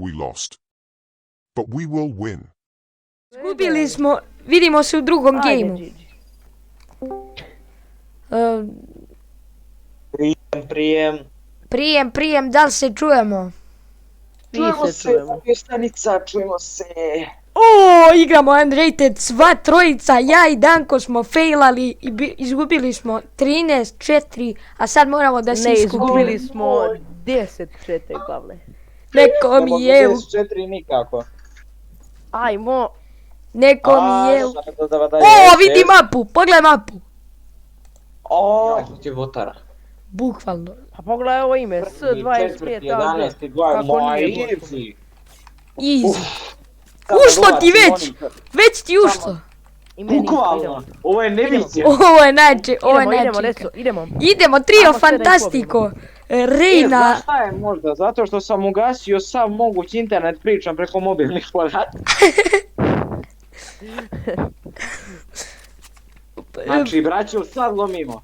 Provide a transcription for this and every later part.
we lost. But we will win. Izgubili smo, vidimo se u drugom Ajde, gejmu. Gigi. Prijem. Da li se čujemo? Čujemo se se, čujemo. stanica, čujemo se. O, igramo Unrated, sva trojica, ja i Danko smo failali i izgubili smo 13-4, a sad moramo da se Ne, iskupimo. izgubili smo 10-4, Pavle. Neko mi je, 4 nikako. Ajmo. neko mi je. Da O, vidi mapu, pogledaj mapu. O, ti votara. Bukvalno. Pa pogledaj ovo ime, S25 11, Kako moj nije easy. Easy. Ušlo ti već, već ti ušlo. Bukvalno, ovo je nevicija. Ovo je najče, ovo je Idemo, najčeka. Deco, idemo. Idemo, trio Ajmo sve da Fantastico. Reina. Znaš šta je možda, zato što sam ugasio sav mogući internet, pričam preko mobilnih podataka. Znači, braćo, sad lomimo.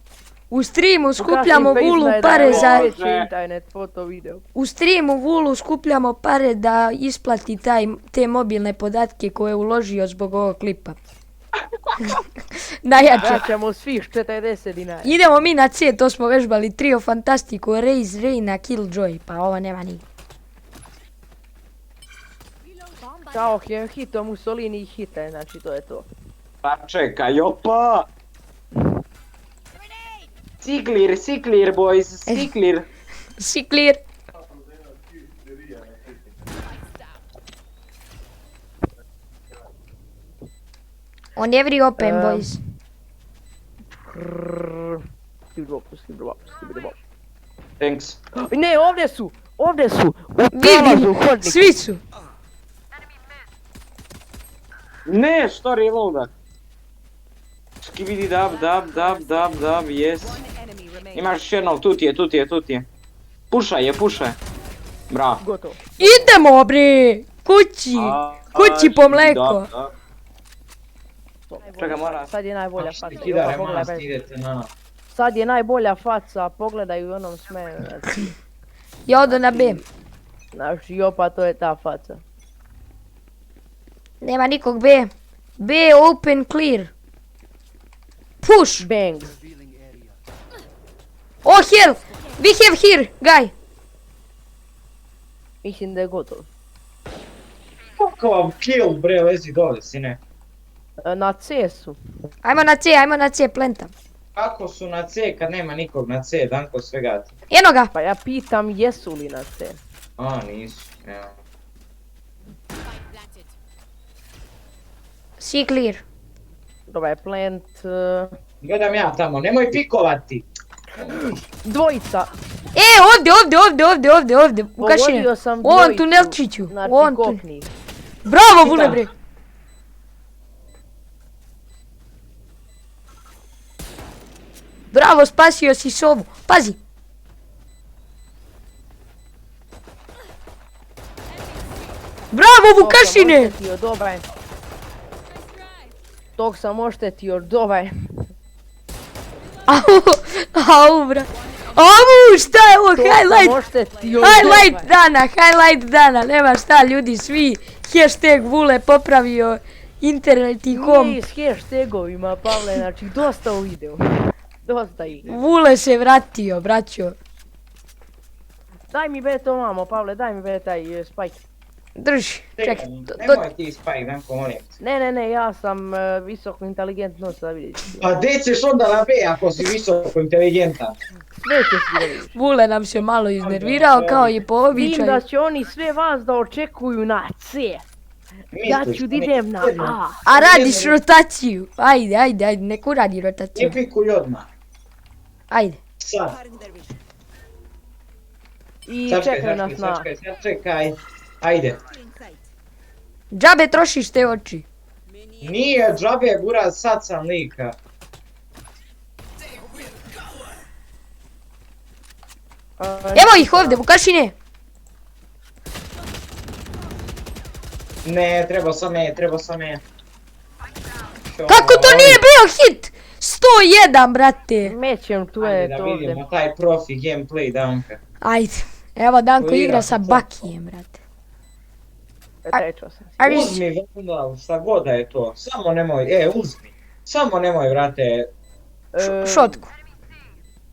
U streamu skupljamo vulu pare za... internet, foto, video. U streamu vulu skupljamo pare da isplati te mobilne podatke koje je uložio zbog ovog klipa. Najjače. Vraćamo svih 40 dinara. Idemo mi na C, to smo vežbali. Trio Fantastico, Raze, Reina, Killjoy. Pa ovo nema ni. Kao je hito Mussolini i hita, znači to je to. Pa čekaj, opa! Siklir, boys, siklir. Si clear. On every open, boys. Thanks. Ne, ovdje su! U Vidim, prolazu, hodnik. svi su. Ne, što reloada? Skibidi dab, yes. Imaš jednog, tu ti je. Pušaj je. Bravo. Gotovo. Idemo bre, kući po mleko. Čekaj, mora. Sad je najbolja faca. Kidare, Jopa, pogledaj, mas, idete na... sad je najbolja faca, pogledaj u onom smeju. Ja odo na B. Znači, Jopa, to je ta faca. Nema nikog B. B open clear. Push. Bang. Oh hell. We have here, guy. Mislim da je gotovo. Kakav kill, bre, lezi dole, sine. Na C su. Ajmo na C, plenta. Kako su na C kad nema nikog na C, Danko svega ti. Eno ga. Pa ja pitam jesu li na C. A, nisu, evo. Si clear. Dobar plant. Gledam ja tamo, nemoj pikovati. Dvojica. Ovdje. U kašine. Pogodio sam U dvojicu. ovom tunelčiću. Znači U ovom kopni. Bravo, Vule bre. Bravo, spasio si sovu. Pazi. Bravo, Vukašine. Tog sam oštetio, dobar. Au, bra. Au, šta je ovo, highlight dana, nema šta ljudi, svi, hashtag Vule popravio internet i kom. Nije s hashtagovima, Pavle, znači dosta u videu. Dosta ih. Vule se vratio, braćo. Daj mi be to mamo, Pavle, daj mi be taj spike. Drži, čekaj. Nemoj ti spike, Danko, molim. Ne, ja sam visoko inteligentno, sad vidjet ću. Pa gdje ćeš onda na B ako si visoko inteligentan? Sve ćeš ti vidiš. Vule nam se malo iznervirao kao i po Vidim običaju. da će oni sve vas da očekuju na C. Ja ću da idem na A. A radiš rotaciju. Ajde, neko radi rotaciju. Ne pikuj odmah. Ajde. Sad. I čekaj nas na. Čekaj. Ajde. Džabe trošiš te oči. Nije džabe, buraz, sad sam lika. Evo ih ovdje, Vukašine. Ne, treba sam me. Kako to nije bio hit? 101, brate. Mećem, tu Ajde je da to ovdje. vidimo taj profi gameplay, Danka. Ajde. Evo Danko Ko igra igra sa sa Bakijem, brate. Tečao sam. A vi Uzmi Vandal, šta god da je to. Samo nemoj, uzmi. Samo nemoj, brate. šotku.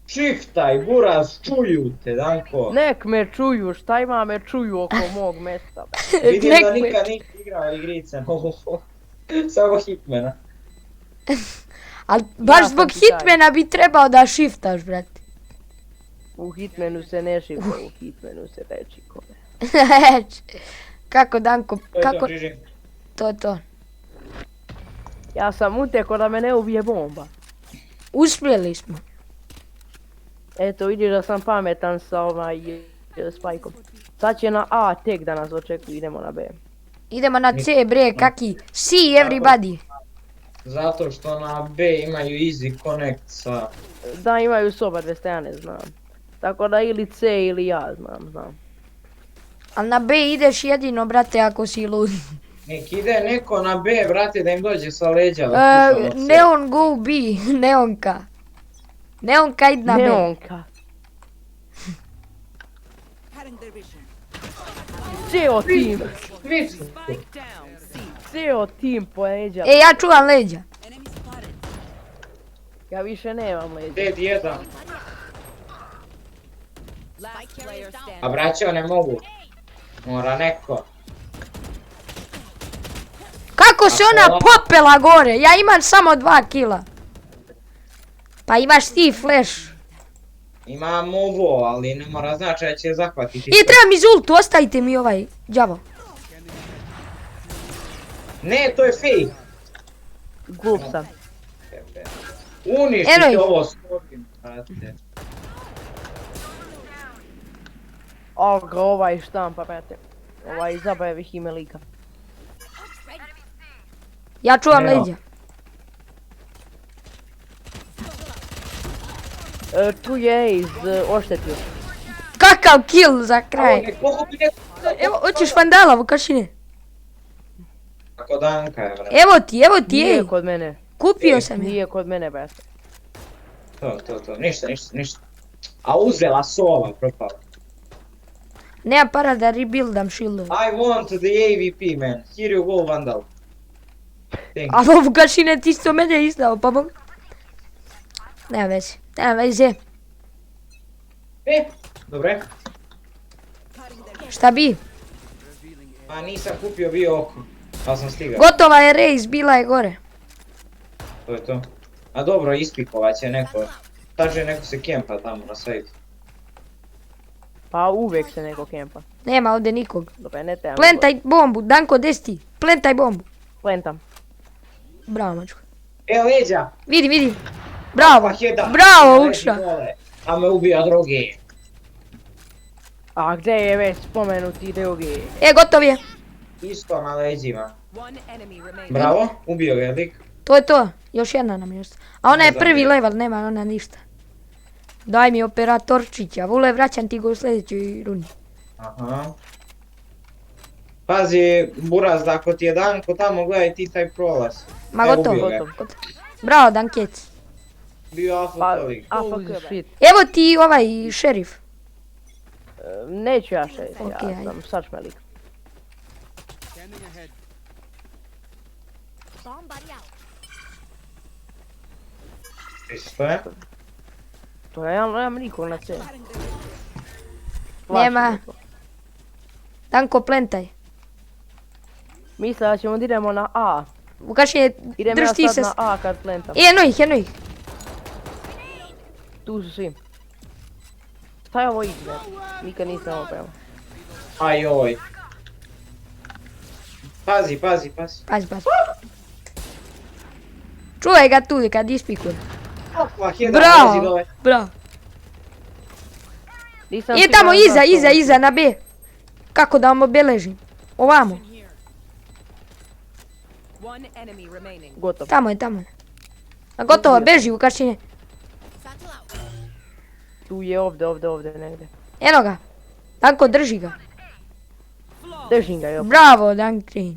Šiftaj, buraz, čuju te, Danko. Nek me čuju, šta ima me čuju oko mog mesta. Vidim Nek da me- nikad nisi igrao igrice. Samo Hitmana. Ali baš Ja sam zbog ti taj. hitmana bi trebao da shiftaš, brate. U Hitmanu se ne šiva, u Hitmanu se reči kome. Kako Danko, To je kako to, Žiži. to. Ja sam uteko da me ne ubije bomba. Uspjeli smo. Eto, vidiš da sam pametan sa spajkom. Sad će na A tek da nas očekuju, idemo na B. Idemo na C, bre, kaki. See everybody. Zato što na B imaju easy connect sa... Da, imaju soba 200, ja ne znam. Tako da ili C ili ja znam. Ali na B ideš jedino, brate, ako si lud. Nek ide neko na B, brate, da im dođe sa leđa. da pušamo C. Neon go B, Neonka. Neonka id na B. Neonka. Ceo tim, Svi su tu. ceo tim pojeđa. E, ja čuvam leđa. Ja više nemam leđa. Dead 1. A braćo ne mogu. Mora neko. Kako se ona popela gore? Ja imam samo 2 kila. Pa imaš ti flash. Imam ovo, ali ne mora znači da će zahvatiti. I treba mi zultu, ostavite mi ovaj đavo. Ne, to je fake. Glup sam. Eno Uništite ih. ovo skorim, brate. Aga ovaj štampa, brate. Ovaj zabavih ime lika. Ja čuvam Evo. leđa. Tu je iz oštetio. Kakav kill za Evo, kraj. nek pokupi neko. Evo, hoćeš vandala, Vukašine? Kako Danka je, brate. Evo ti, ej. Nije kod mene. Kupio sam je. Nije kod mene, brate. To. Ništa. A uzela sova, propala. Nema para da rebuildam shieldove. I want the AVP, man. Here you go, Vandal. Thank you. Ali Vukašine, ti si to mene izdao, pa bog. Nema veze. Dobre. Šta bi? Pa nisam kupio bio oko. Pa sam stigao. Gotova je race, bila je gore. To je to. A dobro, ispikovat će neko. Kaže neko se kempa tamo na sajtu. Pa uvijek se neko kempa. Nema ovdje nikog. Dobro, ne trebam. Plantaj bombu, Danko, des ti? Plantaj bombu. Plantam. Bravo, mačko. E, leđa! Vidi. Bravo, Pa jedan. bravo, Leži Ukša. dole, a me ubija drugi. A gdje je već spomenuti drugi? E, gotov je. Isto na leđima. Bravo, ubio ga je lik. To je to. Još jedna nam je ostala. A ona je Ne znam prvi je. level, nema ona ništa. Daj mi operatorčića. Vule, vraćam ti ga u sljedećoj rundi. Aha. Pazi, Buraz, da ako ti je Danko tamo, gledaj ti taj prolaz. Ma Evo, gotovo. ubio ga. Gotov. Bravo, Dankec. Bio AFK Pa, lik. AFK, shit. Evo ti ovaj šerif. Neću ja šerif, Okej, ja ajde. sam sačmelik. Što je? To ja nemam nikog na C. Nema. Danko, plantaj. Misle da ćemo da idemo na A. Vukašine, Idem drž ja ti sad se. na A kad plantam. Eno ih. Tu su svi. Šta je ovo izgled? Nikad nisam ovo prema. Ajoj. Pazi. Pazi. Čuvaj ga tu kad ispikuje. Opa, jedan lezi dole. Bravo. Nisam Je siguran tamo zašto. iza na B. Kako da vam obeležim? Ovamo. Gotov. Tamo je. A gotovo, beži Vukašine. Tu je ovdje negdje. Eno ga. Danko, drži ga. Držim ga još. Bravo, Danke.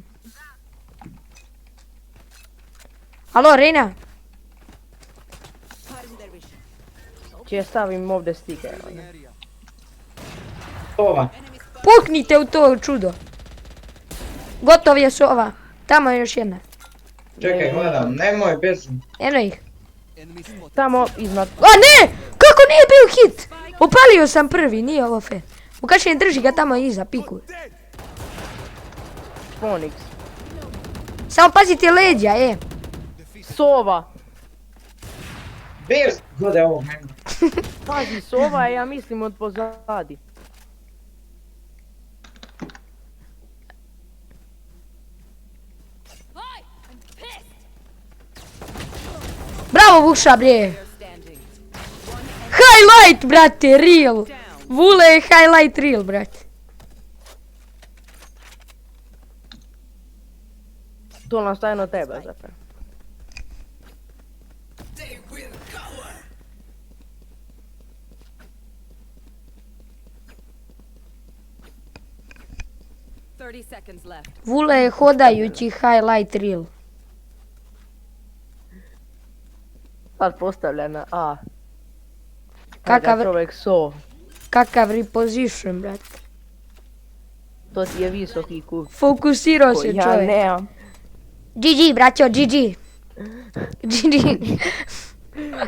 Alo, Reina. Če stavim ovdje stiker. Toma. Puknite u to čudo. Gotov je sova. Tamo je još jedna. Čekaj, gledam, nemoj bez... Eno ih. Tamo iznad. A ne! Kako nije bio hit? Upalio sam prvi, nije ovo fair. Vukašin drži ga tamo iza, piku. Phoenix. Samo pazite leđa, Sova. Bez... Gledaj ovo meni. Pazi, sova je, ja mislim, od pozadi. Bravo Vukša, bre. Highlight, brate, real. Vule je highlight real, brate. To nastaje na tebe, zapravo. Vule je hodajući highlight reel. Sad postavlja na A. Kakav, Čovjek so. kakav reposition, brate. To ti je visoki kuk. Fokusirao se Ja čovjek. nemam. GG, braćo, GG. GG.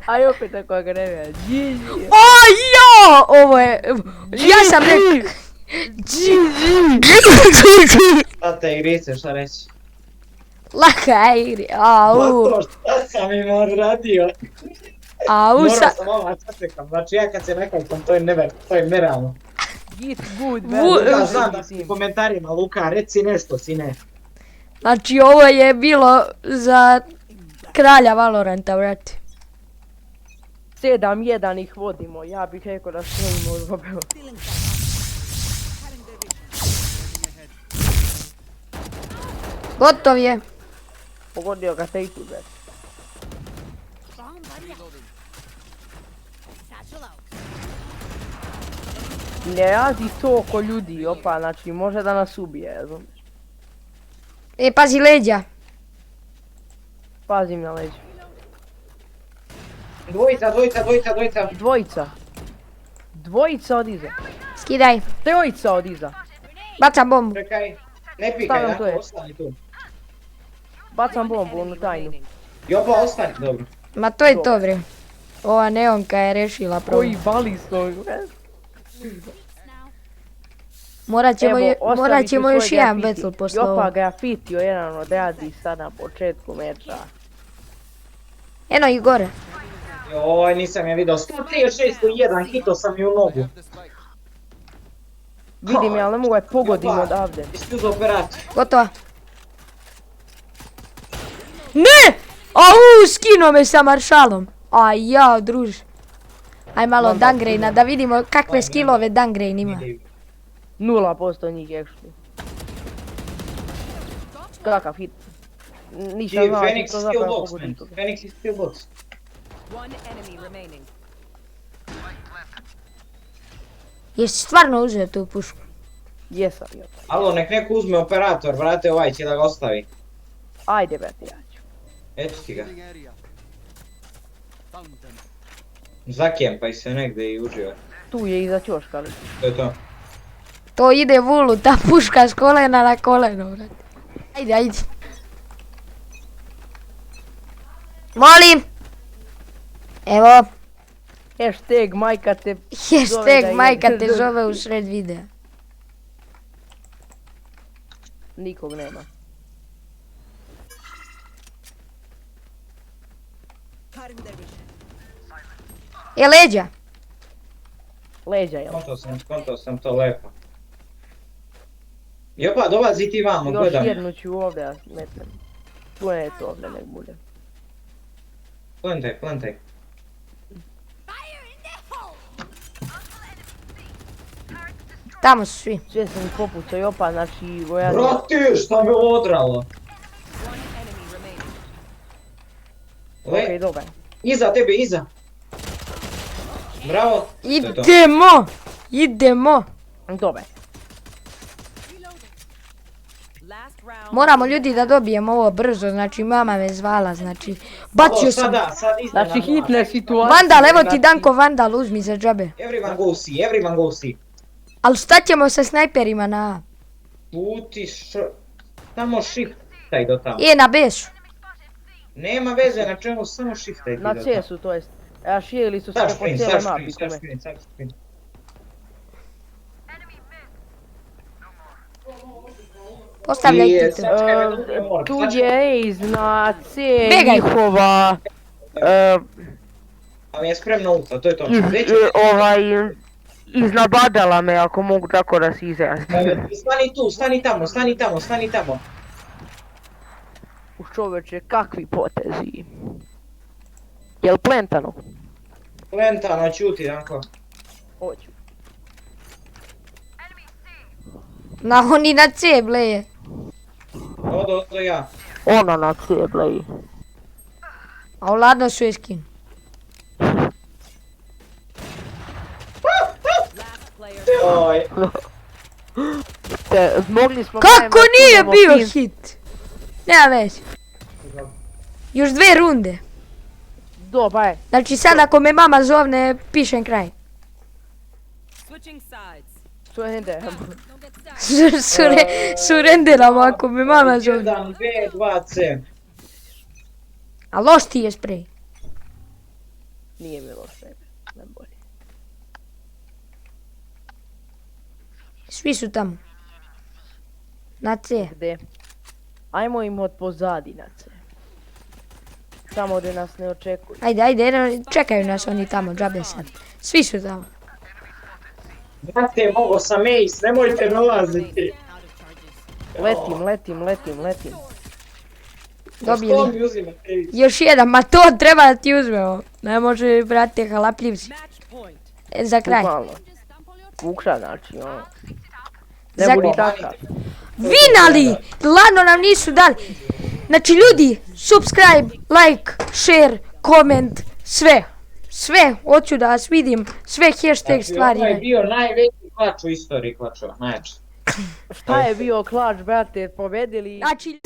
Aj opet ako ga ne vem. O, jo! Ovo je... Ja sam rekao... Šta te igrice, šta reći? Laka igri. Au. Pa to šta sam im radio? Au, Morao sam ovo čekam, znači ja kad se nekakvam, to je nerealno. Git good, Ja znam da si u komentarima, Luka, reci nešto, sine. Znači ovo je bilo za kralja Valoranta, brate. 7-1 ih vodimo, ja bih rekao da stojimo u robelu. Gotov je. Pogodio ga take to that. Ne radi to oko ljudi, opa, znači može da nas ubije, razumiješ? Pazi leđa. Pazim na leđa. Dvojica. Dvojica od iza. Skidaj. Trojica od iza. Bacam bombu. Čekaj, ne pikaj, Stavljam to jako, je. ostani tu. Bacam bombu, onu tajnu. Jopa, ostani, dobro. Ma to je to, bre. Ova neonka je rešila problem. Koji balisto. Morat ćemo još jedan battle posle Jopa ovo. grafitio jedan od radi sad na početku meča. Eno ih gore. Joj, nisam je vidio. 136-1, hito sam ju u nogu. Vidim ja, ali ne mogu je pogodim Jopa, odavde. iskljuzo operaciju. Gotova. Ne! Au, skinuo me sa maršalom. Aj, jao, druž. Aj malo Dangraina da vidimo kakve skillove Dangrain ima. 0% njih actually. Kakav hit. Nisam Ti, znao Phoenix ti to skill zapravo box, pogodi man. toga. Phoenix is skill box. Jesi stvarno uzeo tu pušku? Jesam, Jopa. Alo, nek neko uzme operator, vrate ovaj će da ga ostavi. Ajde brate, ja ću. Eto ti ga. Zakempaj se negdje i uživaj. Tu je iza ćoška, ali. To je to. To ide Vulu, ta puška s kolena na koleno, brate. Ajde, ajde. Molim! Evo, Hashtag majka te... hashtag majka te zove u sred videa. Nikog nema. Je leđa? Leđa je. Skontao sam to lepo. Jopa, dolazi ti vamo, Još gledam. jednu ću ovdje, a smetam. Tu je to ovdje, nek bude. Plantaj. Tamo su svi. Sve sam ih popucao, Jopa, znači vojaci. Brate, šta me odralo? Okej, dobar. Iza tebe, iza. Bravo. To je to. Idemo! Dobar. Moramo ljudi da dobijemo ovo brzo, znači mama me zvala, znači bacio Alo, sam. sada, sad iza Znači na hitne moja. situacije. Vandal, evo ti znači- Danko Vandal, uzmi za džabe. Everyone go see. Ali šta ćemo sa snajperima na A? Puti Samo shiftaj do tamo. Na besu. Nema veze na čemu, samo shiftaj ti Na do tamo. CS-u to jest. A širili su se Sad po šprin, cijeloj sad mapi. šprin, sad kume. šprin, sad šprin. Postavljajte to. Tu je iz na C Begaj. njihova A mi je spremno ulta, to je to. iz, Gdje će? iznabadala me ako mogu tako da se izrazim. Stani tu, stani tamo, stani tamo, stani tamo. Už čoveče, kakvi potezi. Jel plentano? Plentano, čuti, Danko. Hoću. Oni na C, bleje. Odo ja. Ona na C, blej. A ladno su je skin. Oj, Mogli smo... Kako nije bio hit? Nema već. Još 2 runde. Do, pa je. Znači sad ako me mama zovne, pišem kraj. Switching sides. Surrender. Surenderamo ako me mama zovne. 1, 2, 2, C. A loš ti je sprej. Nije mi loše. Najbolje. Svi su tamo. Na C. Gde? Ajmo im od pozadi na C. Samo da nas ne očekuju. Ajde, čekaju nas oni tamo, džabe sad. Svi su tamo. Brate, mogo sam Ace, nemojte dolaziti. Letim. Dobili. Što mi uzimate Ace? Još jedan, ma to treba da ti uzmemo. Ne može, brate, halapljivci. Match point. Za kraj. Bukvalno. Kukša znači, ono. Za- Ne budi takav. Vinali! Ladno nam nisu dali. Znači ljudi, subscribe, like, share, comment, sve. Sve, hoću da vas vidim, sve hashtag stvari. Ovo je bio najveći klač u istoriji klačova, najjači. Šta je bio klač, brate, pobedili? Znači...